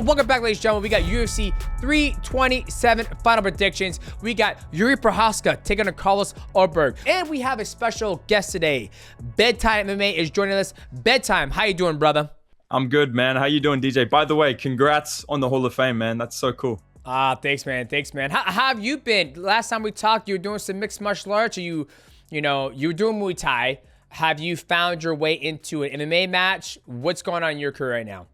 welcome back, ladies and gentlemen. We got UFC 327 final predictions. We got JIRI Procházka taking on Carlos Ulberg. And we have a special guest today. BEDTIME MMA is joining us. BEDTIME, how you doing, brother? I'm good, man. How you doing, DJ? By the way, congrats on the Hall of Fame, man. That's so cool. Thanks, man. Thanks, man. How have you been? Last time we talked, you were doing some mixed martial arts, or you were doing Muay Thai. Have you found your way into an MMA match? What's going on in your career right now?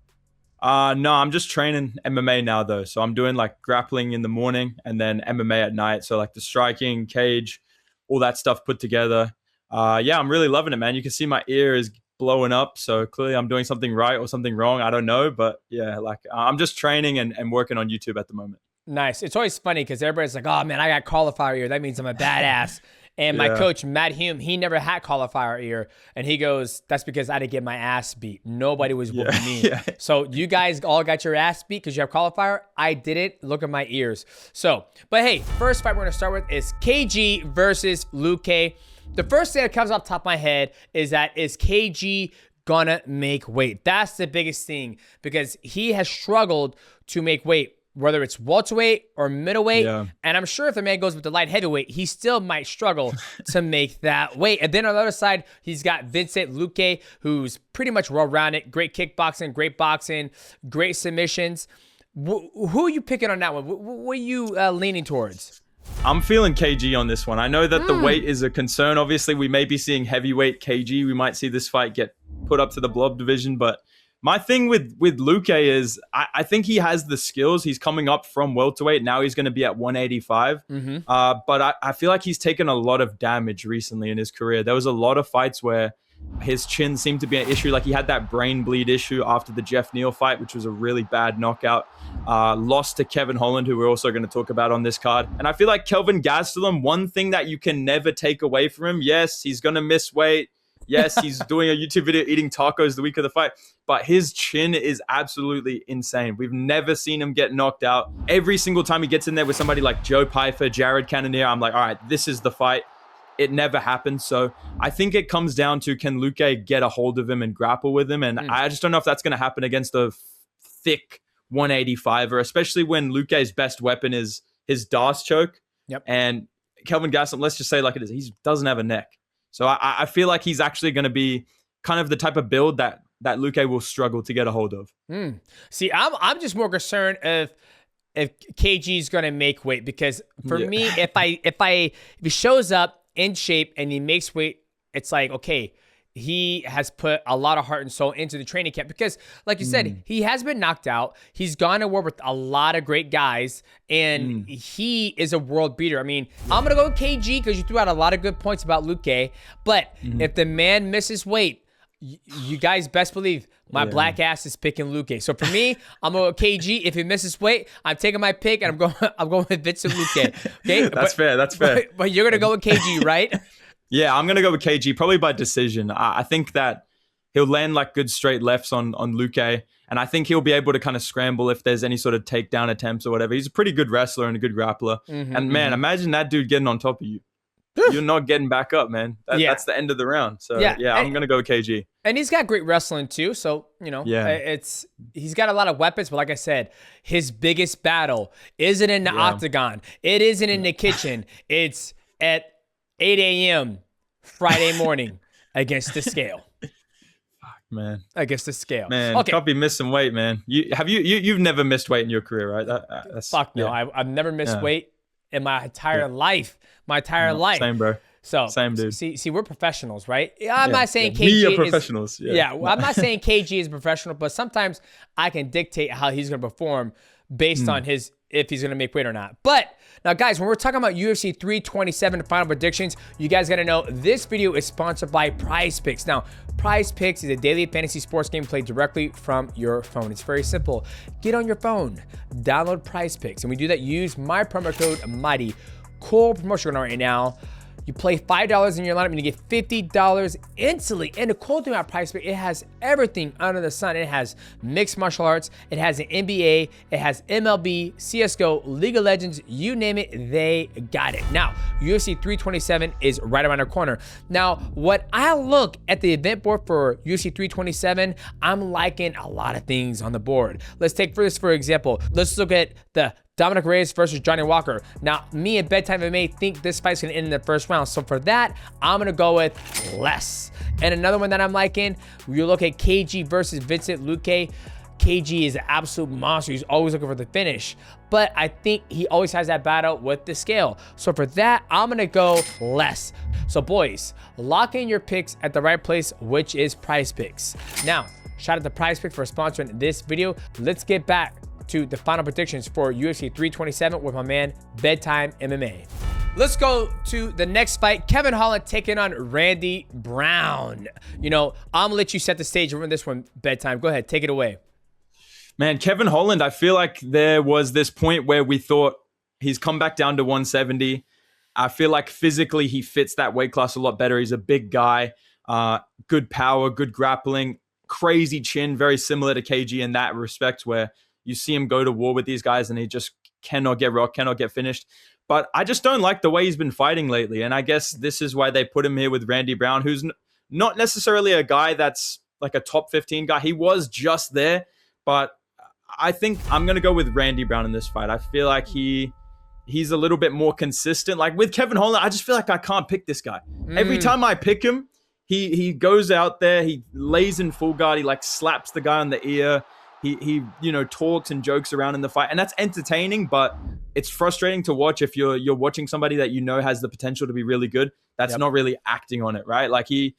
No, I'm just training MMA now, though. So I'm doing like grappling in the morning and then MMA at night. So like the striking, cage, all that stuff put together. Yeah, I'm really loving it, man. You can see my ear is blowing up. So clearly I'm doing something right or something wrong. I don't know. But yeah, like I'm just training and working on YouTube at the moment. Nice. It's always funny because everybody's like, oh, man, I got cauliflower ear. That means I'm a badass. And my coach, Matt Hume, he never had cauliflower ear. And he goes, that's because I didn't get my ass beat. Nobody was whooping me. So you guys all got your ass beat because you have cauliflower. I didn't. Look at my ears. So, but hey, first fight we're going to start with is KG versus Luque. The first thing that comes off the top of my head is KG gonna make weight? That's the biggest thing because he has struggled to make weight, whether it's welterweight or middleweight. And I'm sure if the man goes with the light heavyweight, he still might struggle to make that weight. And then on the other side, he's got Vincent Luque, who's pretty much well-rounded, great kickboxing, great boxing, great submissions. Who are you picking on that one? What are you leaning towards? I'm feeling KG on this one. I know that the weight is a concern. Obviously, we may be seeing heavyweight KG. We might see this fight get put up to the blob division, but my thing with Luque is I think he has the skills. He's coming up from welterweight. Now he's going to be at 185. But I feel like he's taken a lot of damage recently in his career. There was a lot of fights where his chin seemed to be an issue. Like he had that brain bleed issue after the Jeff Neal fight, which was a really bad knockout. Lost to Kevin Holland, who we're also going to talk about on this card. And I feel like Kelvin Gastelum, one thing that you can never take away from him, yes, he's going to miss weight. Yes, he's doing a YouTube video eating tacos the week of the fight, but his chin is absolutely insane. We've never seen him get knocked out. Every single time he gets in there with somebody like Joe Pyfer, Jared Cannonier, I'm like, all right, this is the fight. It never happens. So I think it comes down to, can Luque get a hold of him and grapple with him? And I just don't know if that's going to happen against a thick 185er, especially when Luque's best weapon is his DAS choke. And Kelvin Gastelum, let's just say like it is, he doesn't have a neck. So I feel like he's actually going to be kind of the type of build that Luque will struggle to get a hold of. See, I'm just more concerned if KG is going to make weight, because for me, if he shows up in shape and he makes weight, it's like, okay, he has put a lot of heart and soul into the training camp because, like you said, he has been knocked out. He's gone to war with a lot of great guys, and he is a world beater. I mean, I'm going to go with KG because you threw out a lot of good points about Luque, but if the man misses weight, you guys best believe my black ass is picking Luque. So for me, I'm going with KG. If he misses weight, I'm taking my pick, and I'm going with Vincent Luque. Okay, That's fair. But you're going to go with KG, right? Yeah, I'm going to go with KG, probably by decision. I think that he'll land like good straight lefts on Luque, and I think he'll be able to kind of scramble if there's any sort of takedown attempts or whatever. He's a pretty good wrestler and a good grappler. And man, imagine that dude getting on top of you. You're not getting back up, man. That's the end of the round. So yeah, I'm going to go with KG. And he's got great wrestling too. So, he's got a lot of weapons, but like I said, his biggest battle isn't in the octagon. It isn't in the kitchen. It's at 8 a.m. Friday morning against the scale. Man. Against the scale. Man, can't be missing weight, man. You've never missed weight in your career, right? Fuck no. I've never missed weight in my entire life. My entire life. Same, bro. So same, dude. See, we're professionals, right? I'm not saying KG we are professionals. I'm not saying KG is professional, but sometimes I can dictate how he's going to perform based on if he's going to make weight or not. But now, guys, when we're talking about UFC 327 final predictions, you guys got to know this video is sponsored by PrizePicks. Now, PrizePicks is a daily fantasy sports game played directly from your phone. It's very simple. Get on your phone, download PrizePicks, and we do that. Use my promo code MIGHTY. Cool promotion going on right now. You play $5 in your lineup and you get $50 instantly. And the cool thing about PrizePicks, it has everything under the sun. It has mixed martial arts, it has an NBA, it has MLB, CSGO, League of Legends, you name it, they got it. Now, UFC 327 is right around the corner. Now, what I look at the event board for UFC 327, I'm liking a lot of things on the board. Let's take this for example. Let's look at the Dominic Reyes versus Johnny Walker. Now, me and BEDTIME MMA think this fight's gonna end in the first round. So for that, I'm gonna go with less. And another one that I'm liking, you look at KG versus Vincent Luque. KG is an absolute monster. He's always looking for the finish. But I think he always has that battle with the scale. So for that, I'm gonna go less. So boys, lock in your picks at the right place, which is PrizePicks. Now, shout out to PrizePicks for sponsoring this video. Let's get back to the final predictions for UFC 327 with my man BEDTIME MMA. Let's go to the next fight. Kevin Holland taking on Randy Brown. You know, I'm gonna let you set the stage and run this one, BEDTIME. Go ahead, take it away. Man, Kevin Holland, I feel like there was this point where we thought he's come back down to 170. I feel like physically he fits that weight class a lot better. He's a big guy, good power, good grappling, crazy chin, very similar to KG in that respect where you see him go to war with these guys and he just cannot get rocked, cannot get finished. But I just don't like the way he's been fighting lately. And I guess this is why they put him here with Randy Brown, who's not necessarily a guy that's like a top 15 guy. He was just there, but I think I'm going to go with Randy Brown in this fight. I feel like he's a little bit more consistent. Like with Kevin Holland, I just feel like I can't pick this guy. Every time I pick him, he goes out there, he lays in full guard, he like slaps the guy on the ear. He you know, talks and jokes around in the fight, and that's entertaining, but it's frustrating to watch if you're watching somebody that you know has the potential to be really good that's not really acting on it, right? Like he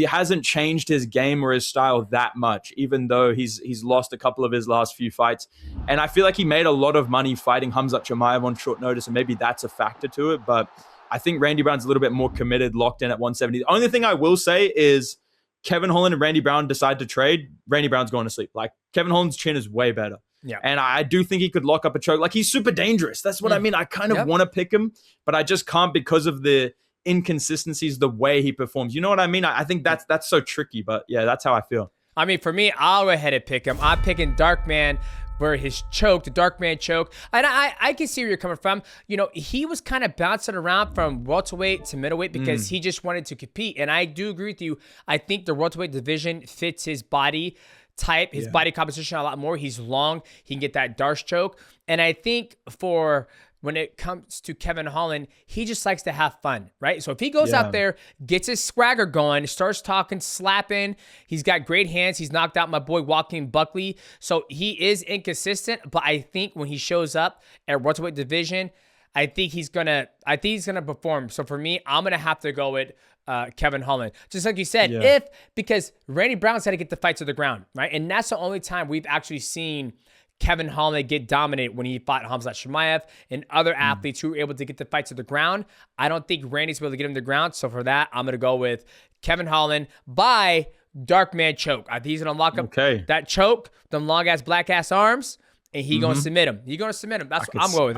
hasn't changed his game or his style that much, even though he's lost a couple of his last few fights. And I feel like he made a lot of money fighting Khamzat Chimaev on short notice, and maybe that's a factor to it. But I think Randy Brown's a little bit more committed, locked in at 170. The only thing I will say is Kevin Holland and Randy Brown decide to trade, Randy Brown's going to sleep. Like Kevin Holland's chin is way better. Yeah. And I do think he could lock up a choke. Like he's super dangerous. That's what I mean. I kind of want to pick him, but I just can't because of the inconsistencies, the way he performs. You know what I mean? I think that's so tricky, but yeah, that's how I feel. I mean, for me, I'll go ahead and pick him. I'm picking Darkman where his choke, the Darkman choke. And I can see where you're coming from. You know, he was kind of bouncing around from welterweight to middleweight because he just wanted to compete. And I do agree with you. I think the welterweight division fits his body type, his body composition a lot more. He's long. He can get that Darce choke. And I think for when it comes to Kevin Holland, he just likes to have fun, right? So if he goes out there, gets his swagger going, starts talking, slapping, he's got great hands. He's knocked out my boy Joaquin Buckley. So he is inconsistent, but I think when he shows up at welterweight division, I think he's gonna perform. So for me, I'm gonna have to go with Kevin Holland. Just like you said, because Randy Brown's had to get the fight to the ground, right? And that's the only time we've actually seen Kevin Holland get dominated when he fought Khamzat Chimaev and other athletes who were able to get the fight to the ground. I don't think Randy's able to get him to the ground. So for that, I'm going to go with Kevin Holland by Darkman choke. I think he's going to lock up that choke, them long-ass, black-ass arms, and he's going to submit him. He's going to submit him. That's what I'm going with.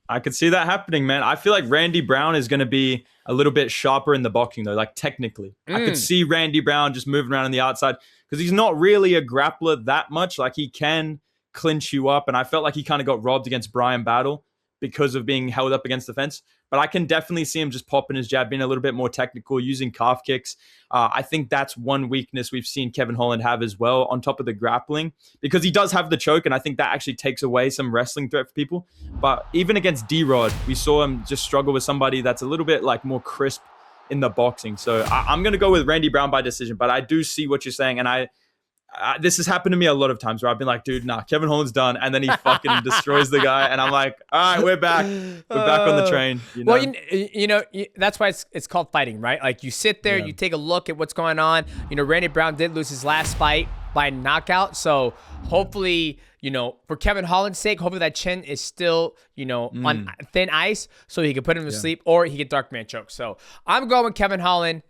I could see that happening, man. I feel like Randy Brown is going to be a little bit sharper in the boxing, though, like technically. I could see Randy Brown just moving around on the outside because he's not really a grappler that much. Like he can clinch you up, and I felt like he kind of got robbed against Brian Battle because of being held up against the fence. But I can definitely see him just popping his jab, being a little bit more technical, using calf kicks. I think that's one weakness we've seen Kevin Holland have as well, on top of the grappling, because he does have the choke, and I think that actually takes away some wrestling threat for people. But even against D-Rod, we saw him just struggle with somebody that's a little bit like more crisp in the boxing. So I'm going to go with Randy Brown by decision, but I do see what you're saying, and this has happened to me a lot of times where I've been like, dude, nah, Kevin Holland's done. And then he fucking destroys the guy. And I'm like, all right, we're back. We're back on the train. You know? Well, you know, that's why it's called fighting, right? Like you sit there, you take a look at what's going on. You know, Randy Brown did lose his last fight by knockout. So hopefully, you know, for Kevin Holland's sake, hopefully that chin is still, you know, on thin ice so he can put him to sleep or he get Darkman choke. So I'm going with Kevin Holland.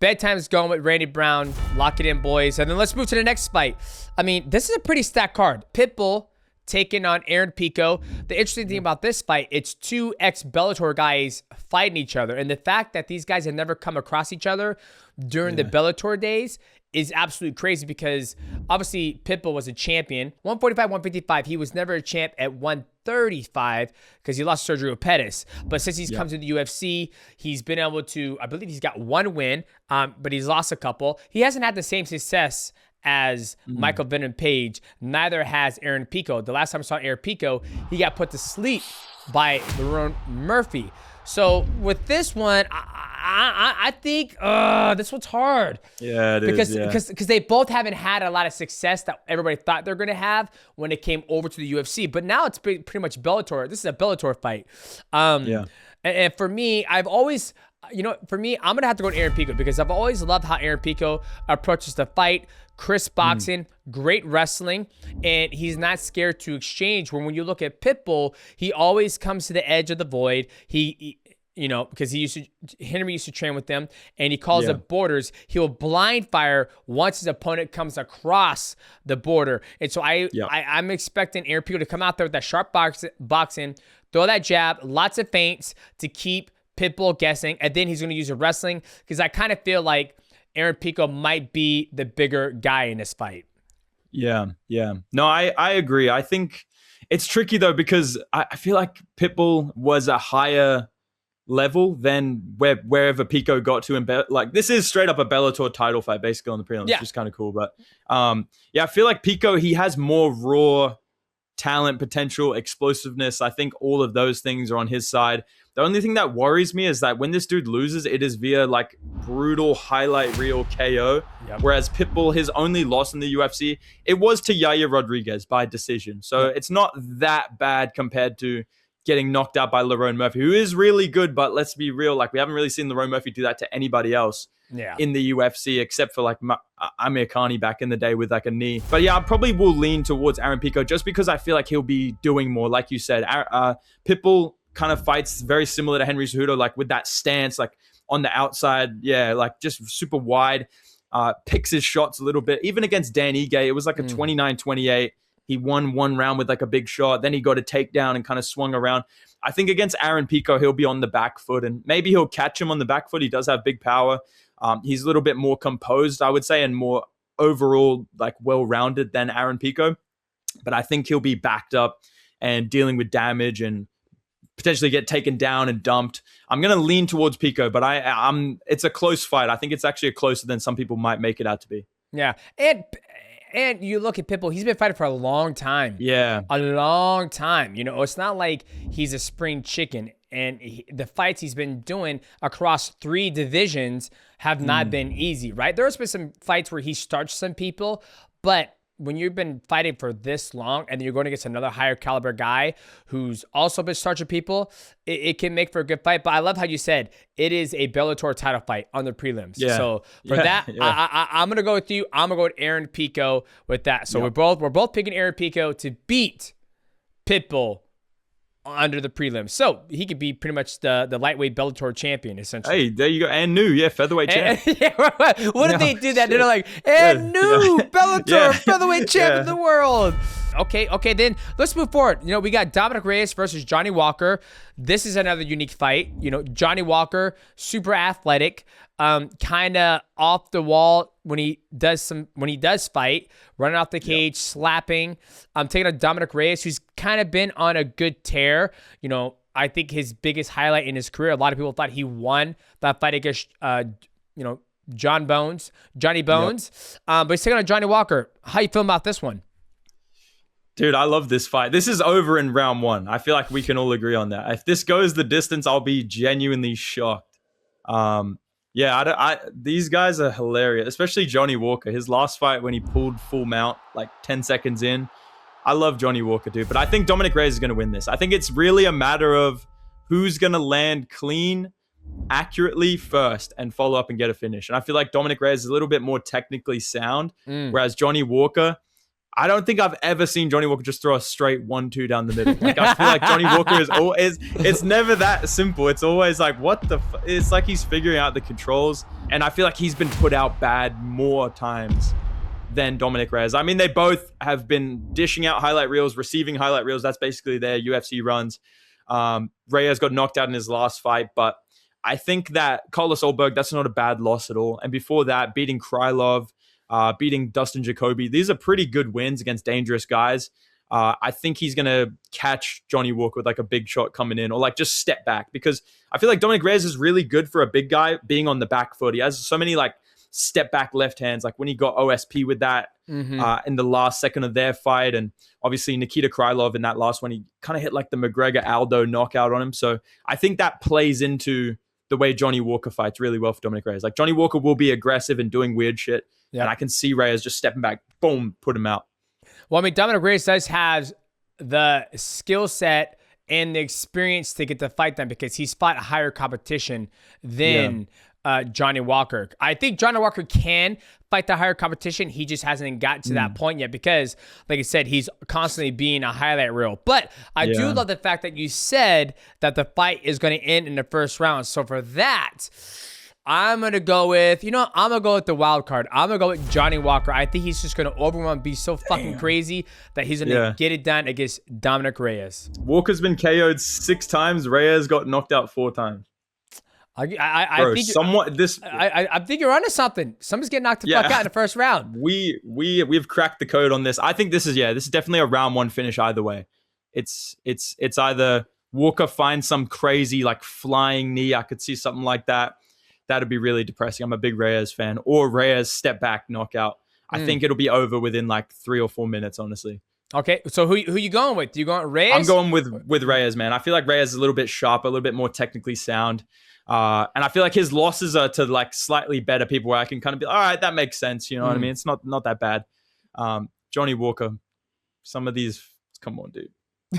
BEDTIME's going with Randy Brown. Lock it in, boys. And then let's move to the next fight. I mean, this is a pretty stacked card. Pitbull taking on Aaron Pico. The interesting thing about this fight, it's two ex-Bellator guys fighting each other. And the fact that these guys have never come across each other during the Bellator days is absolutely crazy, because obviously Pitbull was a champion. 145, 155. He was never a champ at 135 because he lost surgery with Pettis. But since he's come to the UFC, he's been able to, I believe he's got one win, but he's lost a couple. He hasn't had the same success as Michael Venom Page. Neither has Aaron Pico. The last time I saw Aaron Pico, he got put to sleep by Lerone Murphy. So with this one, I think this one's hard. Yeah, it is. Yeah. Because they both haven't had a lot of success that everybody thought they're going to have when it came over to the UFC. But now it's pretty much Bellator. This is a Bellator fight. And for me, I've always... for me, I'm going to have to go to Aaron Pico, because I've always loved how Aaron Pico approaches the fight. Crisp boxing, great wrestling, and he's not scared to exchange. When you look at Pitbull, he always comes to the edge of the void. He because Henry used to train with them, and he calls it borders. He'll blind fire once his opponent comes across the border. And so I'm expecting Aaron Pico to come out there with that sharp boxing, throw that jab, lots of feints to keep Pitbull guessing, and then he's going to use a wrestling, because I kind of feel like Aaron Pico might be the bigger guy in this fight. Yeah. No, I agree. I think it's tricky though, because I feel like Pitbull was a higher level than wherever Pico got to. Like, this is straight up a Bellator title fight basically on the prelims, which is kind of cool. But I feel like Pico, he has more raw talent, potential, explosiveness. I think all of those things are on his side. The only thing that worries me is that when this dude loses, it is via like brutal highlight reel KO. Whereas Pitbull, his only loss in the UFC, it was to Yair Rodriguez by decision. So it's not that bad compared to getting knocked out by Lerone Murphy, who is really good. But let's be real, like, we haven't really seen Lerone Murphy do that to anybody else in the UFC, except for like Amir Khani back in the day with like a knee. But I probably will lean towards Aaron Pico, just because I feel like he'll be doing more. Like you said, Pitbull kind of fights very similar to Henry Cejudo, like with that stance, like on the outside, like just super wide, picks his shots a little bit. Even against Dan Ige, it was like a 29-28. He won one round with like a big shot. Then he got a takedown and kind of swung around. I think against Aaron Pico, he'll be on the back foot, and maybe he'll catch him on the back foot. He does have big power. He's a little bit more composed, I would say, and more overall like well-rounded than Aaron Pico. But I think he'll be backed up and dealing with damage and potentially get taken down and dumped. I'm going to lean towards Pico, but it's a close fight. I think it's actually closer than some people might make it out to be. Yeah. And you look at Pitbull, he's been fighting for a long time. Yeah. A long time. It's not like he's a spring chicken. And the fights he's been doing across 3 divisions have not been easy, right? There's been some fights where he starched some people, but when you've been fighting for this long and you're going against another higher caliber guy who's also been starching people, it can make for a good fight. But I love how you said it is a Bellator title fight on the prelims. Yeah. So for that, I'm going to go with you. I'm going to go with Aaron Pico with that. So we're both picking Aaron Pico to beat Pitbull under the prelims. So he could be pretty much the lightweight Bellator champion, essentially. Hey, there you go. And new, featherweight champ. What if they did that? They're like, and new Bellator featherweight champ of the world. Okay, then let's move forward. We got Dominic Reyes versus Johnny Walker. This is another unique fight. Johnny Walker, super athletic, kind of off the wall when he does fight, running off the cage, slapping. I'm taking a Dominic Reyes, who's kind of been on a good tear. I think his biggest highlight in his career, a lot of people thought he won that fight against, Johnny Bones. But he's taking on Johnny Walker. How you feeling about this one? Dude, I love this fight. This is over in round 1. I feel like we can all agree on that. If this goes the distance, I'll be genuinely shocked. These guys are hilarious, especially Johnny Walker. His last fight when he pulled full mount, like 10 seconds in. I love Johnny Walker, dude. But I think Dominic Reyes is going to win this. I think it's really a matter of who's going to land clean, accurately first and follow up and get a finish. And I feel like Dominic Reyes is a little bit more technically sound, whereas Johnny Walker... I don't think I've ever seen Johnny Walker just throw a straight 1-2 down the middle. Like, I feel like Johnny Walker is always, it's never that simple. It's always like, it's like he's figuring out the controls. And I feel like he's been put out bad more times than Dominic Reyes. I mean, they both have been dishing out highlight reels, receiving highlight reels. That's basically their UFC runs. Reyes got knocked out in his last fight, but I think that Carlos Ulberg, that's not a bad loss at all. And before that, beating Krylov, beating Dustin Jacoby, these are pretty good wins against dangerous guys. I think he's going to catch Johnny Walker with like a big shot coming in, or like just step back, because I feel like Dominic Reyes is really good for a big guy being on the back foot. He has so many like step back left hands, like when he got OSP with that in the last second of their fight. And obviously Nikita Krylov in that last one, he kind of hit like the McGregor Aldo knockout on him. So I think that plays into the way Johnny Walker fights really well for Dominic Reyes. Like Johnny Walker will be aggressive and doing weird shit. Yep. And I can see Reyes just stepping back, boom, put him out. Well, I mean, Dominic Reyes does have the skill set and the experience to get to fight them, because he's fought higher competition than Johnny Walker. I think Johnny Walker can fight the higher competition. He just hasn't gotten to that point yet, because, like I said, he's constantly being a highlight reel. But I do love the fact that you said that the fight is going to end in the first round. So for that, I'm going to go with, I'm going to go with the wild card. I'm going to go with Johnny Walker. I think he's just going to overwhelm, be so fucking crazy that he's going to get it done against Dominic Reyes. Walker's been KO'd 6 times. Reyes got knocked out 4 times. I think you're onto something. Somebody's getting knocked the fuck out in the first round. We've cracked the code on this. I think this is definitely a round 1 finish either way. It's either Walker finds some crazy like flying knee. I could see something like that. That'd be really depressing. I'm a big Reyes fan. Or Reyes step back knockout. I think it'll be over within like 3 or 4 minutes, honestly. Okay, so who you going with? You going Reyes? I'm going with Reyes, man. I feel like Reyes is a little bit sharper, a little bit more technically sound. And I feel like his losses are to like slightly better people where I can kind of be, all right, that makes sense. You know what I mean? It's not that bad. Johnny Walker, some of these, come on, dude.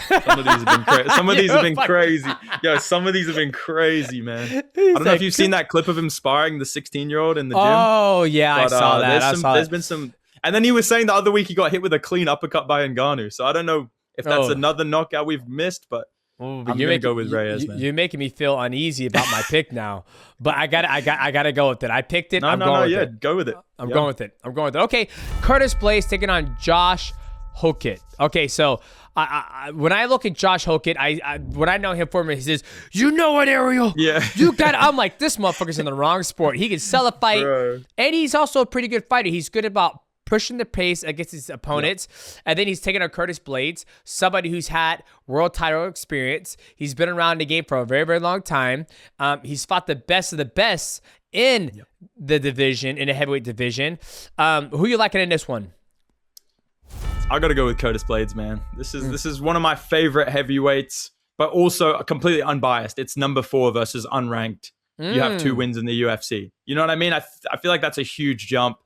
Some of these have been crazy. Some of these have been crazy. Yo, some of these have been crazy, man. I don't know if you've seen that clip of him sparring the 16-year-old in the gym. Oh, yeah, but, I saw that. There's been some. And then he was saying the other week he got hit with a clean uppercut by Ngannou. So I don't know if that's another knockout we've missed, but I'm going to go with Reyes, man. You're making me feel uneasy about my pick now, but I gotta go with it. I picked it. I'm going with it. Go with it. I'm going with it. Okay, Curtis Blaydes taking on Josh Hokit. Okay, so when I look at Josh Hokit, what I know him for, he says, "You know what, Ariel? Yeah, you got." I'm like, this motherfucker's in the wrong sport. He can sell a fight, and he's also a pretty good fighter. He's good about pushing the pace against his opponents. And then he's taking on Curtis Blaydes, somebody who's had world title experience. He's been around the game for a very, very long time. He's fought the best of the best in the division, in the heavyweight division. Who you liking in this one? I got to go with Curtis Blaydes, man. This is one of my favorite heavyweights, but also completely unbiased. It's number 4 versus unranked. You have 2 wins in the UFC. You know what I mean? I feel like that's a huge jump.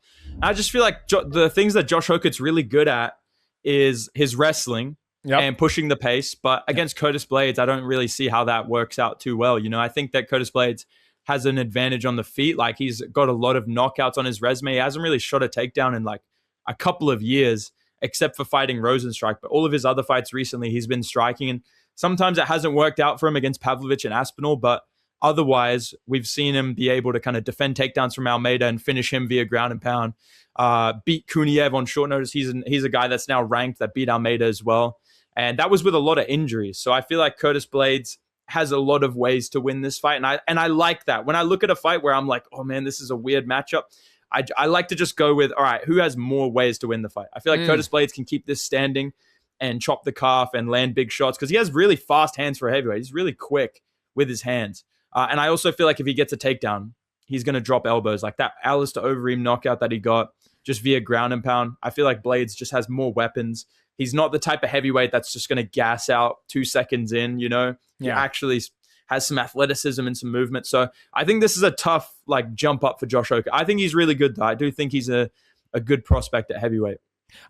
I just feel like the things that Josh Hokit's really good at is his wrestling and pushing the pace. But against Curtis Blaydes, I don't really see how that works out too well. I think that Curtis Blaydes has an advantage on the feet. Like, he's got a lot of knockouts on his resume. He hasn't really shot a takedown in like a couple of years, except for fighting Rosenstrike. But all of his other fights recently, he's been striking. And sometimes it hasn't worked out for him against Pavlovich and Aspinall, but otherwise, we've seen him be able to kind of defend takedowns from Almeida and finish him via ground and pound. Beat Kuniev on short notice. He's a guy that's now ranked that beat Almeida as well. And that was with a lot of injuries. So I feel like Curtis Blaydes has a lot of ways to win this fight. And I like that. When I look at a fight where I'm like, oh man, this is a weird matchup, I like to just go with, all right, who has more ways to win the fight? I feel like Curtis Blaydes can keep this standing and chop the calf and land big shots, because he has really fast hands for a heavyweight. He's really quick with his hands. And I also feel like if he gets a takedown, he's going to drop elbows. Like that Alistair Overeem knockout that he got just via ground and pound. I feel like Blaydes just has more weapons. He's not the type of heavyweight that's just going to gas out 2 seconds in, He actually has some athleticism and some movement. So I think this is a tough jump up for Josh Hokit. I think he's really good, though. I do think he's a good prospect at heavyweight.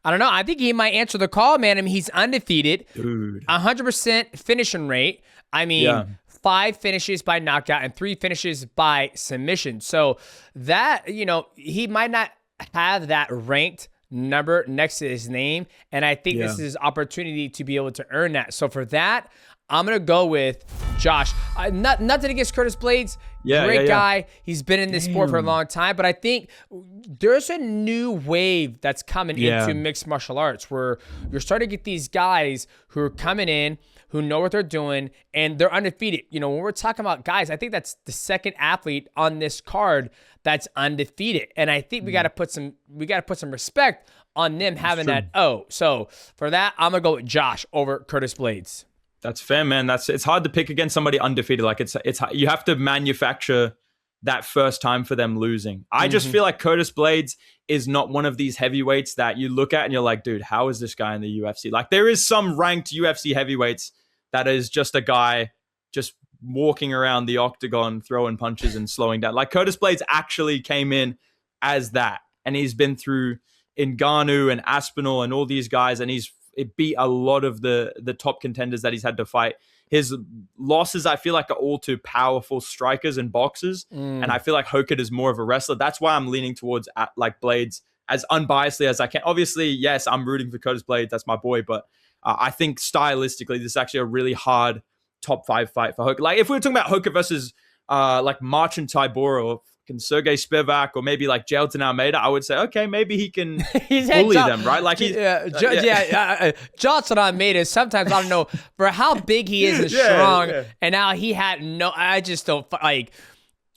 I don't know. I think he might answer the call, man. I mean, he's undefeated. Dude. 100% finishing rate. I mean, 5 finishes by knockout and 3 finishes by submission. So that, he might not have that ranked number next to his name. And I think this is his opportunity to be able to earn that. So for that, I'm going to go with Josh. nothing against Curtis Blaydes. Great guy. He's been in this sport for a long time. But I think there's a new wave that's coming into mixed martial arts where you're starting to get these guys who are coming in, who know what they're doing, and they're undefeated. You know, when we're talking about guys, I think that's the second athlete on this card that's undefeated. And I think we got to put some respect on them having that. So for that, I'm gonna go with Josh over Curtis Blaydes. That's fair, man. It's hard to pick against somebody undefeated. Like it's you have to manufacture that first time for them losing. I just feel like Curtis Blaydes is not one of these heavyweights that you look at and you're like, dude, how is this guy in the UFC? Like there is some ranked UFC heavyweights that is just a guy just walking around the octagon, throwing punches and slowing down. Like Curtis Blaydes actually came in as that. And he's been through Ngannou and Aspinall and all these guys. And it beat a lot of the top contenders that he's had to fight. His losses, I feel like, are all to powerful strikers and boxers. And I feel like Hokit is more of a wrestler. That's why I'm leaning towards like Blaydes as unbiasedly as I can. Obviously, yes, I'm rooting for Curtis Blaydes. That's my boy. But I think stylistically, this is actually a really hard top 5 fight for Hokit. Like if we were talking about Hokit versus like Marcin Tybura or Sergey Spivak or maybe like Jailton Almeida, I would say, okay, maybe he can bully them, right? Like Jailton Almeida, sometimes I don't know for how big he is and strong, and now he had I just don't like.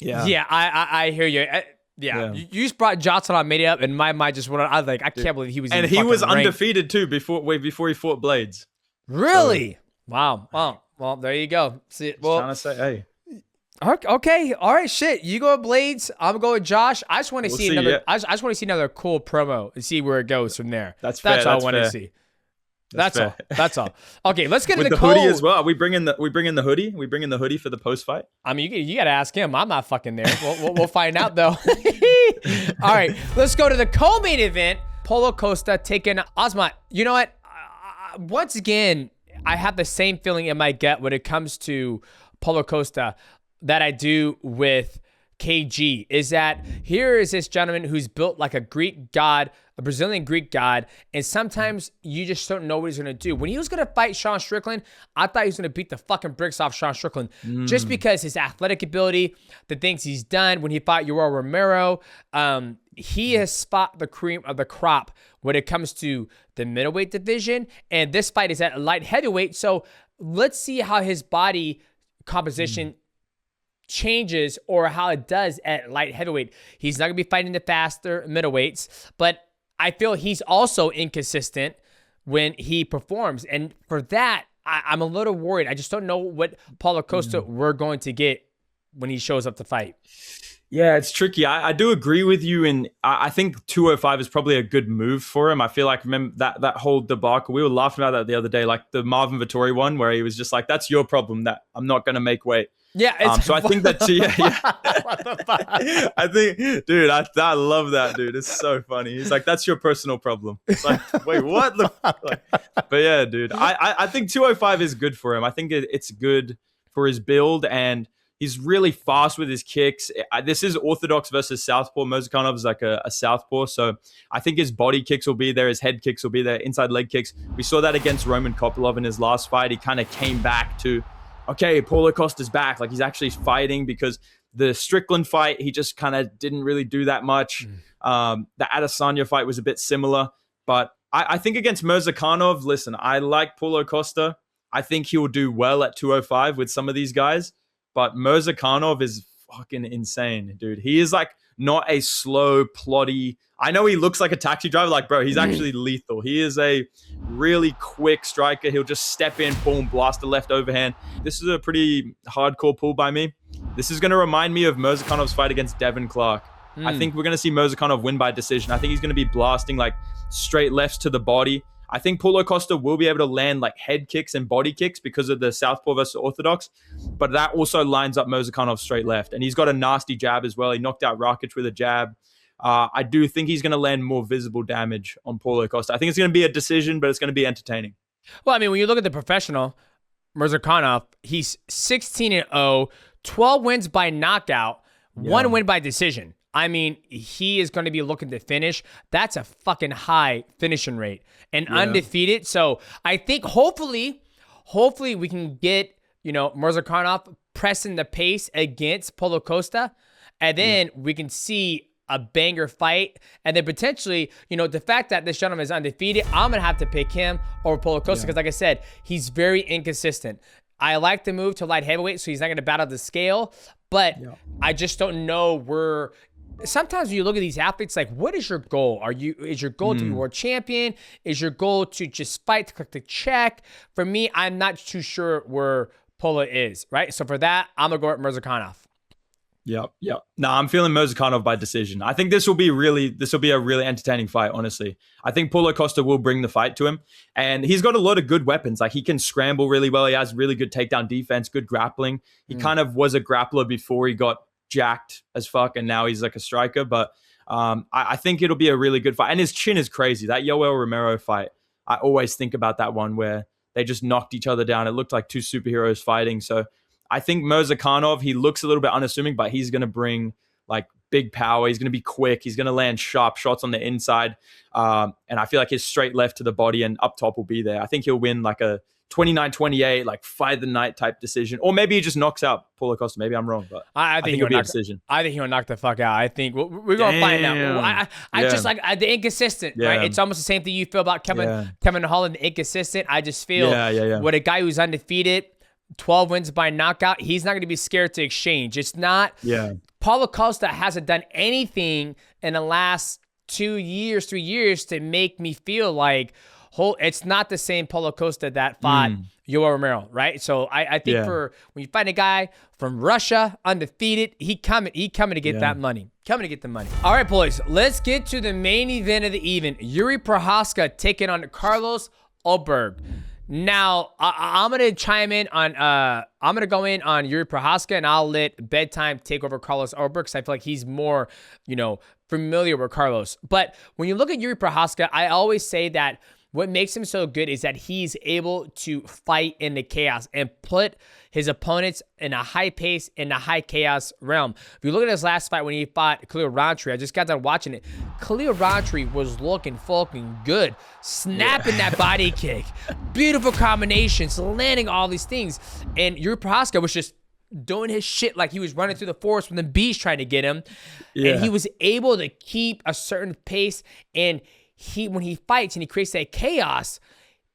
I hear you. You just brought Jailton Almeida up, and my mind just went on. I was like, I can't believe he was. And he was undefeated too before he fought Blaydes. Really? So, wow. Well, there you go. See, trying to say, hey. Okay. All right. Shit. You go with Blaydes. I'm going with Josh. I just want to see another. I just want to see another cool promo and see where it goes from there. That's fair. All I want to see. That's all. Okay. Let's get with to the hoodie as well. Are we bringing the hoodie? We bringing the hoodie for the post fight? I mean, you got to ask him. I'm not fucking there. We'll find out though. All right. Let's go to the co-main event. Paulo Costa taking Osman. You know what? Once again, I have the same feeling in my gut when it comes to Paulo Costa that I do with KG, is that here is this gentleman who's built like a Greek god, a Brazilian Greek god, and sometimes you just don't know what he's going to do. When he was going to fight Sean Strickland, I thought he was going to beat the fucking bricks off Sean Strickland just because his athletic ability, the things he's done when he fought Yoel Romero, he has spot the cream of the crop when it comes to the middleweight division, and this fight is at a light heavyweight, so let's see how his body composition changes or how it does at light heavyweight. He's not going to be fighting the faster middleweights, but I feel he's also inconsistent when he performs. And for that, I'm a little worried. I just don't know what Paulo Costa we're going to get when he shows up to fight. Yeah, it's tricky. I do agree with you, and I think 205 is probably a good move for him. I feel like, remember that whole debacle, we were laughing about that the other day, like the Marvin Vettori one, where he was just like, that's your problem, that I'm not going to make weight. Yeah. So I think that, What the fuck? I think, dude, I love that, dude. It's so funny. He's like, that's your personal problem. It's like, wait, what? But yeah, dude, I think 205 is good for him. I think it's good for his build, and he's really fast with his kicks. This is orthodox versus southpaw. Murzakanov is like a southpaw, so I think his body kicks will be there, his head kicks will be there, inside leg kicks. We saw that against Roman Kopylov in his last fight. He kind of came back to, okay, Paulo Costa's back. Like he's actually fighting, because the Strickland fight, he just kind of didn't really do that much. The Adesanya fight was a bit similar, but I think against Murzakanov, listen, I like Paulo Costa. I think he'll do well at 205 with some of these guys. But Murzakanov is fucking insane, dude. He is like not a slow, ploddy. I know he looks like a taxi driver. Like, bro, he's actually lethal. He is a really quick striker. He'll just step in, boom, blast a left overhand. This is a pretty hardcore pull by me. This is going to remind me of Murzakanov's fight against Devin Clark. I think we're going to see Murzakanov win by decision. I think he's going to be blasting like straight lefts to the body. I think Paulo Costa will be able to land like head kicks and body kicks because of the southpaw versus orthodox, but that also lines up Murzakanov straight left. And he's got a nasty jab as well. He knocked out Rakic with a jab. I do think he's going to land more visible damage on Paulo Costa. I think it's going to be a decision, but it's going to be entertaining. Well, I mean, when you look at the professional, Murzakanov, he's 16-0, 12 wins by knockout, 1 win by decision. I mean, he is going to be looking to finish. That's a fucking high finishing rate and undefeated. So I think hopefully we can get, Murzakanov pressing the pace against Paulo Costa, and then we can see a banger fight. And then potentially, the fact that this gentleman is undefeated, I'm going to have to pick him over Paulo Costa because, like I said, he's very inconsistent. I like the move to light heavyweight, so he's not going to battle the scale, but I just don't know where. Sometimes when you look at these athletes, like, what is your goal? Is your goal to be world champion? Is your goal to just fight to click the check? For me, I'm not too sure where Paulo is, right? So for that, I'm going to go with Murzakanov. Yep. No, I'm feeling Murzakanov by decision. I think this will be a really entertaining fight, honestly. I think Paulo Costa will bring the fight to him. And he's got a lot of good weapons. Like, he can scramble really well. He has really good takedown defense, good grappling. He kind of was a grappler before he got jacked as fuck, and now he's like a striker. But I think it'll be a really good fight. And his chin is crazy. That Yoel Romero fight, I always think about that one where they just knocked each other down. It looked like two superheroes fighting. So I think Murzakanov, he looks a little bit unassuming, but he's going to bring like big power. He's going to be quick. He's going to land sharp shots on the inside. And I feel like his straight left to the body and up top will be there. I think he'll win like a 29-28, like fight of the night type decision. Or maybe he just knocks out Paulo Costa. Maybe I'm wrong, but I think it'll be a decision. I think he'll knock the fuck out. I think we're going to find out. I just like the inconsistent, right? It's almost the same thing you feel about Kevin Holland, the inconsistent. I just feel with a guy who's undefeated, 12 wins by knockout, he's not going to be scared to exchange. It's not. Paulo Costa hasn't done anything in the last 2 years, 3 years to make me feel like it's not the same Paulo Costa that fought Yoel Romero, right? So I think for when you find a guy from Russia, undefeated, he coming to get that money. Coming to get the money. All right, boys, let's get to the main event of the evening. JIRI Procházka taking on Carlos Ulberg. Now, I'm going to chime in on, I'm going to go in on JIRI Procházka, and I'll let Bedtime take over Carlos Ulberg because I feel like he's more, familiar with Carlos. But when you look at JIRI Procházka, I always say that what makes him so good is that he's able to fight in the chaos and put his opponents in a high pace, in a high chaos realm. If you look at his last fight when he fought Khalil Rountree, I just got done watching it. Khalil Rountree was looking fucking good, snapping that body kick, beautiful combinations, landing all these things. And JIRI Procházka was just doing his shit like he was running through the forest when the bees trying to get him. And he was able to keep a certain pace, and when he fights and he creates that chaos,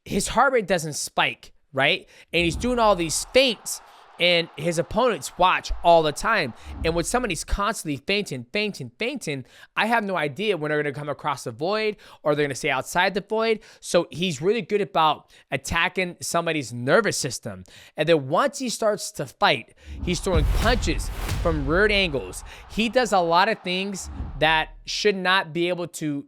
his heart rate doesn't spike, right? And he's doing all these feints, and his opponents watch all the time. And when somebody's constantly feinting, I have no idea when they're going to come across the void or they're going to stay outside the void. So he's really good about attacking somebody's nervous system. And then once he starts to fight, he's throwing punches from weird angles. He does a lot of things that should not be able to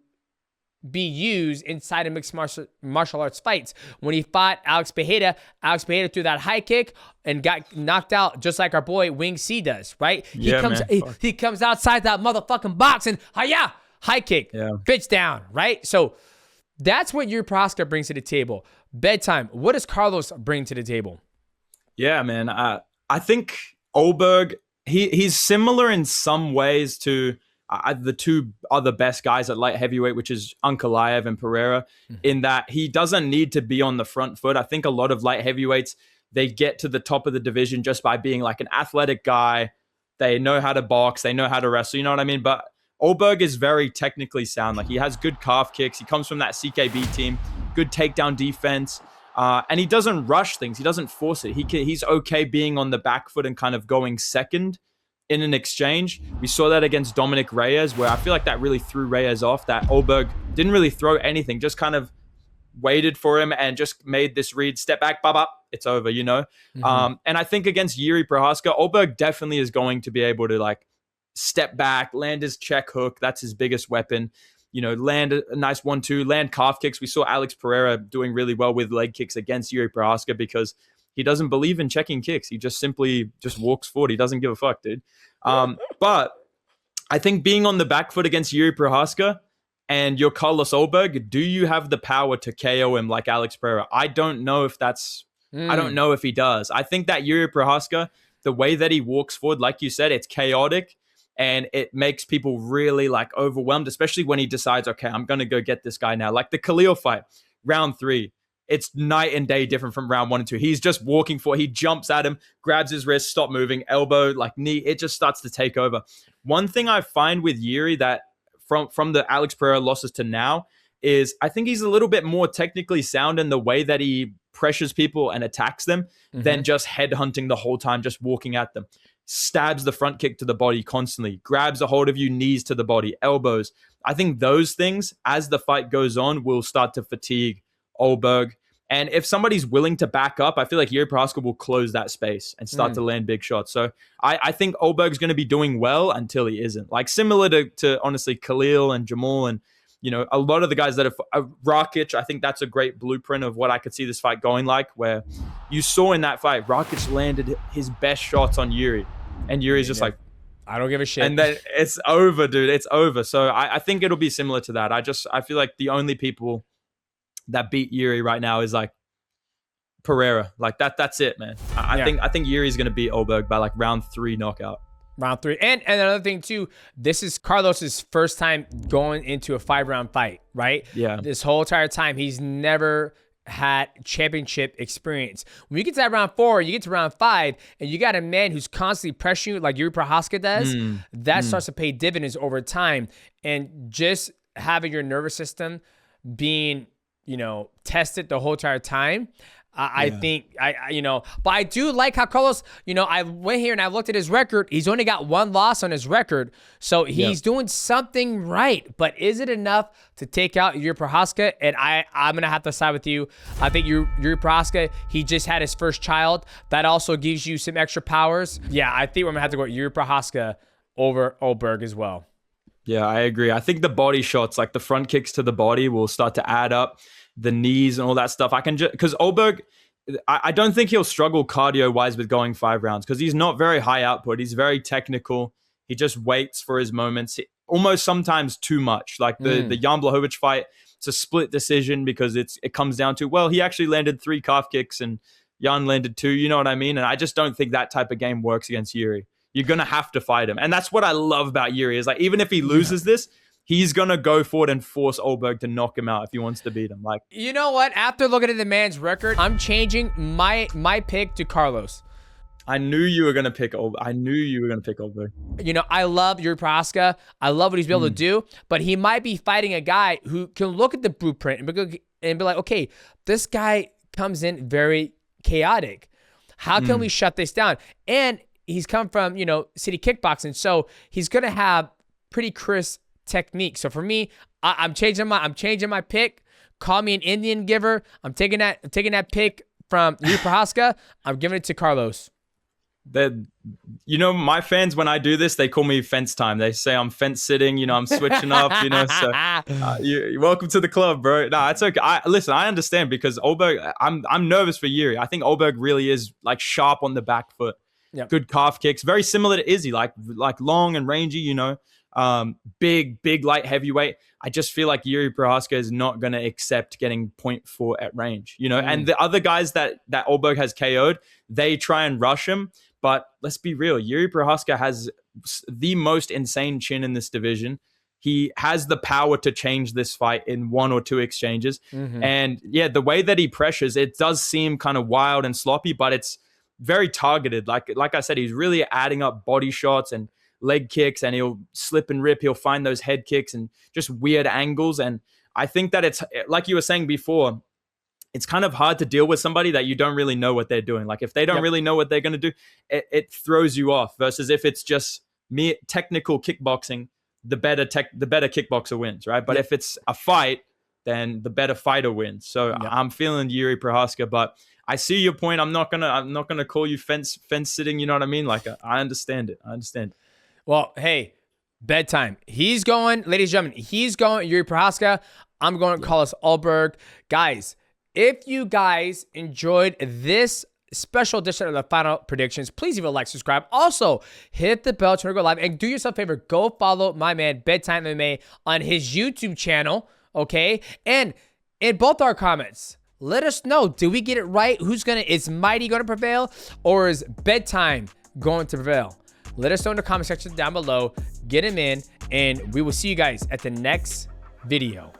be used inside of mixed martial arts fights. When he fought Alex Pereira threw that high kick and got knocked out just like our boy Wing C does, right? He comes outside that motherfucking box and high kick, bitch down, right? So that's what JIRI Procházka brings to the table. Bedtime, what does Carlos bring to the table? Yeah, man. I think Ulberg, he's similar in some ways to the two other best guys at light heavyweight, which is Ankalaev and Pereira, in that he doesn't need to be on the front foot. I think a lot of light heavyweights, they get to the top of the division just by being like an athletic guy. They know how to box. They know how to wrestle. You know what I mean? But Ulberg is very technically sound. Like, he has good calf kicks. He comes from that CKB team, good takedown defense. And he doesn't rush things. He doesn't force it. He's okay being on the back foot and kind of going second in an exchange. We saw that against Dominic Reyes, where I feel like that really threw Reyes off, that Ulberg didn't really throw anything, just kind of waited for him and just made this read, step back, it's over, And I think against JIRI Procházka, Ulberg definitely is going to be able to like step back, land his check hook. That's his biggest weapon. Land a nice 1-2, land calf kicks. We saw Alex Pereira doing really well with leg kicks against JIRI Procházka because he doesn't believe in checking kicks. He just simply walks forward. He doesn't give a fuck, dude. But I think being on the back foot against JIRI Procházka and your Carlos Ulberg, do you have the power to KO him like Alex Pereira? I don't know if that's... I don't know if he does. I think that JIRI Procházka, the way that he walks forward, like you said, it's chaotic and it makes people really like overwhelmed, especially when he decides, okay, I'm going to go get this guy now. Like the Khalil fight, round 3. it's night and day different from round 1 and 2. He's just walking for, he jumps at him, grabs his wrist, stop moving, elbow, like knee, it just starts to take over. One thing I find with JIRI that from the Alex Pereira losses to now is I think he's a little bit more technically sound in the way that he pressures people and attacks them than just headhunting the whole time, just walking at them. Stabs the front kick to the body constantly, grabs a hold of you, knees to the body, elbows. I think those things, as the fight goes on, will start to fatigue Ulberg. And if somebody's willing to back up, I feel like JIRI Procházka will close that space and start to land big shots. So I think Ulberg's going to be doing well until he isn't. Like similar to honestly, Khalil and Jamal and, you know, a lot of the guys that have Rakic, I think that's a great blueprint of what I could see this fight going like, where you saw in that fight, Rakic landed his best shots on JIRI. And JIRI's just like, I don't give a shit. And then it's over, dude. It's over. So I think it'll be similar to that. I feel like the only people that beat JIRI right now is like Pereira. Like that's it, man. I think JIRI's gonna beat Ulberg by like round 3 knockout. Round 3. And another thing too, this is Carlos's first time going into a 5-round fight, right? Yeah. This whole entire time, he's never had championship experience. When you get to that round 4, you get to round 5, and you got a man who's constantly pressuring you like JIRI Procházka does, that starts to pay dividends over time. And just having your nervous system being, you know, tested the whole entire time, I think, you know, but I do like how Carlos, you know, I went here and I looked at his record. He's only got 1 loss on his record. So he's doing something right. But is it enough to take out JIRI Procházka? And I'm going to have to side with you. I think JIRI Procházka, he just had his first child. That also gives you some extra powers. Yeah, I think we're going to have to go JIRI Procházka over Ulberg as well. Yeah, I agree. I think the body shots, like the front kicks to the body, will start to add up. The knees and all that stuff. I can just, because Ulberg, I don't think he'll struggle cardio-wise with going 5 rounds because he's not very high output. He's very technical. He just waits for his moments, almost sometimes too much. Like the Jan Blachowicz fight, it's a split decision because it comes down to, well, he actually landed 3 calf kicks and Jan landed 2. You know what I mean? And I just don't think that type of game works against JIRI. You're going to have to fight him. And that's what I love about JIRI is like, even if he loses this, he's going to go forward and force Ulberg to knock him out if he wants to beat him. Like, you know what? After looking at the man's record, I'm changing my pick to Carlos. I knew you were going to pick Ulberg. You know, I love JIRI Procházka. I love what he's able to do, but he might be fighting a guy who can look at the blueprint and be like, okay, this guy comes in very chaotic. How can we shut this down? And he's come from, you know, city kickboxing, so he's going to have pretty crisp technique. So for me, I'm changing my pick. Call me an Indian giver. I'm taking that pick from JIRI Procházka. I'm giving it to Carlos. You know, my fans, when I do this, they call me fence time. They say I'm fence sitting. You know, I'm switching up. You know, so you're welcome to the club, bro. Nah, it's okay. Listen, I understand because Ulberg. I'm nervous for JIRI. I think Ulberg really is like sharp on the back foot. Yep. Good calf kicks, very similar to Izzy, like long and rangy. You know. Big light heavyweight. I just feel like JIRI Procházka is not going to accept getting 0.4 at range, you know, and the other guys that Ulberg has KO'd, they try and rush him. But let's be real. JIRI Procházka has the most insane chin in this division. He has the power to change this fight in 1 or 2 exchanges. And yeah, the way that he pressures, it does seem kind of wild and sloppy, but it's very targeted. Like I said, he's really adding up body shots and leg kicks, and he'll slip and rip. He'll find those head kicks and just weird angles. And I think that it's like you were saying before, it's kind of hard to deal with somebody that you don't really know what they're doing. Like if they don't really know what they're going to do, it throws you off versus if it's just mere technical kickboxing, the better kickboxer wins, right? But if it's a fight, then the better fighter wins. So I'm feeling JIRI Procházka, but I see your point. I'm not gonna call you fence sitting. You know what I mean? Like I understand it. Well, hey, bedtime. He's going, ladies and gentlemen, he's going JIRI Procházka. I'm going to call us Ulberg. Guys, if you guys enjoyed this special edition of the final predictions, please leave a like, subscribe. Also, hit the bell to go live and do yourself a favor. Go follow my man, Bedtime MMA, on his YouTube channel, okay? And in both our comments, let us know, did we get it right? Is Mighty going to prevail or is Bedtime going to prevail? Let us know in the comment section down below. Get him in, and we will see you guys at the next video.